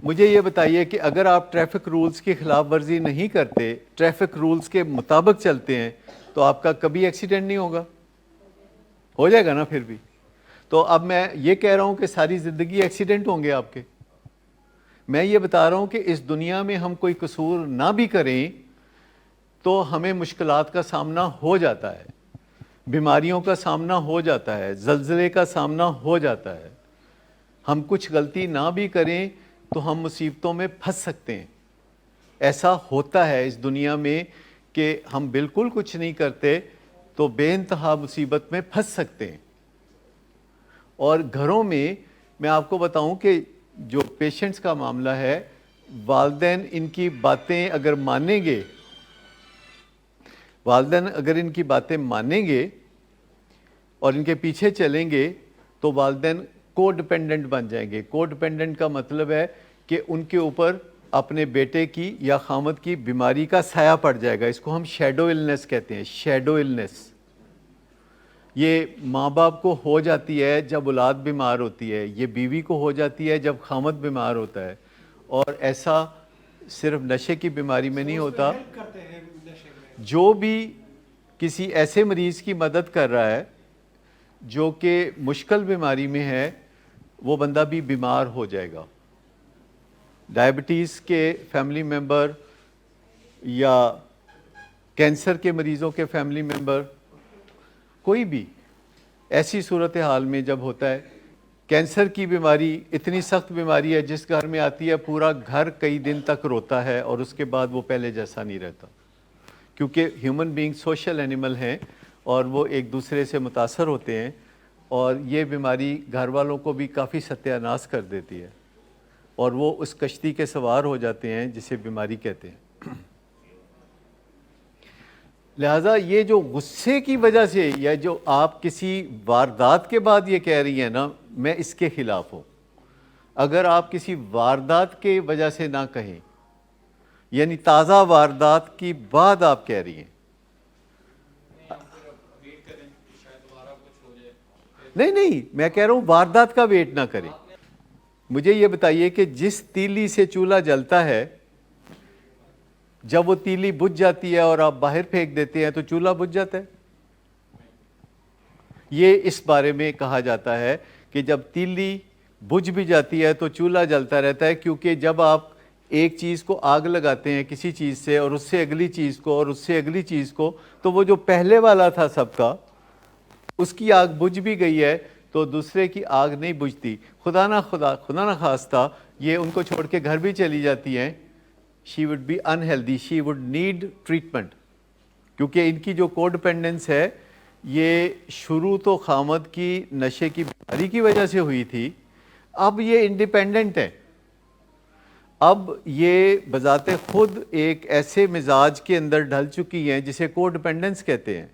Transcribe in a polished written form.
مجھے یہ بتائیے کہ اگر آپ ٹریفک رولز کی خلاف ورزی نہیں کرتے، ٹریفک رولز کے مطابق چلتے ہیں، تو آپ کا کبھی ایکسیڈنٹ نہیں ہوگا؟ ہو جائے گا نا پھر بھی؟ تو اب میں یہ کہہ رہا ہوں کہ ساری زندگی ایکسیڈنٹ ہوں گے آپ کے؟ میں یہ بتا رہا ہوں کہ اس دنیا میں ہم کوئی قصور نہ بھی کریں تو ہمیں مشکلات کا سامنا ہو جاتا ہے، بیماریوں کا سامنا ہو جاتا ہے، زلزلے کا سامنا ہو جاتا ہے۔ ہم کچھ غلطی نہ بھی کریں تو ہم مصیبتوں میں پھنس سکتے ہیں۔ ایسا ہوتا ہے اس دنیا میں کہ ہم بالکل کچھ نہیں کرتے تو بے انتہا مصیبت میں پھنس سکتے ہیں۔ اور گھروں میں آپ کو بتاؤں کہ جو پیشنٹس کا معاملہ ہے، والدین ان کی باتیں اگر مانیں گے، اور ان کے پیچھے چلیں گے تو والدین کو ڈیپینڈنٹ بن جائیں گے۔ کو ڈیپینڈنٹ کا مطلب ہے کہ ان کے اوپر اپنے بیٹے کی یا خامد کی بیماری کا سایہ پڑ جائے گا۔ اس کو ہم شیڈو النس کہتے ہیں، شیڈو النس۔ یہ ماں باپ کو ہو جاتی ہے جب اولاد بیمار ہوتی ہے، یہ بیوی کو ہو جاتی ہے جب خامد بیمار ہوتا ہے، اور ایسا صرف نشے کی بیماری میں نہیں ہوتا۔ جو بھی کسی ایسے مریض کی مدد کر رہا ہے جو کہ مشکل بیماری میں ہے، وہ بندہ بھی بیمار ہو جائے گا۔ ڈائبٹیز کے فیملی ممبر یا کینسر کے مریضوں کے فیملی ممبر، کوئی بھی ایسی صورتحال میں جب ہوتا ہے، کینسر کی بیماری اتنی سخت بیماری ہے جس گھر میں آتی ہے پورا گھر کئی دن تک روتا ہے، اور اس کے بعد وہ پہلے جیسا نہیں رہتا، کیونکہ ہیومن بینگ سوشل اینیمل ہیں اور وہ ایک دوسرے سے متاثر ہوتے ہیں، اور یہ بیماری گھر والوں کو بھی کافی ستیہ ناش کر دیتی ہے، اور وہ اس کشتی کے سوار ہو جاتے ہیں جسے بیماری کہتے ہیں۔ لہٰذا یہ جو غصے کی وجہ سے، یا جو آپ کسی واردات کے بعد یہ کہہ رہی ہیں نا، میں اس کے خلاف ہوں۔ اگر آپ کسی واردات کے وجہ سے نہ کہیں، یعنی تازہ واردات کی بعد آپ کہہ رہی ہیں، نہیں میں کہہ رہا ہوں واردات کا ویٹ نہ کریں۔ مجھے یہ بتائیے کہ جس تیلی سے چولہا جلتا ہے، جب وہ تیلی بجھ جاتی ہے اور آپ باہر پھینک دیتے ہیں تو چولہا بجھ جاتا ہے؟ یہ اس بارے میں کہا جاتا ہے کہ جب تیلی بجھ بھی جاتی ہے تو چولہا جلتا رہتا ہے، کیونکہ جب آپ ایک چیز کو آگ لگاتے ہیں کسی چیز سے، اور اس سے اگلی چیز کو، اور اس سے اگلی چیز کو، تو وہ جو پہلے والا تھا سب کا، اس کی آگ بجھ بھی گئی ہے تو دوسرے کی آگ نہیں بجھتی۔ خدا نہ خواستہ یہ ان کو چھوڑ کے گھر بھی چلی جاتی ہیں، she would be unhealthy, she would need treatment، کیونکہ ان کی جو کو ڈیپینڈنس ہے یہ شروع تو خامد کی نشے کی بیماری کی وجہ سے ہوئی تھی، اب یہ انڈیپینڈنٹ ہے، اب یہ بذات خود ایک ایسے مزاج کے اندر ڈھل چکی ہیں جسے کو ڈیپینڈنس کہتے ہیں۔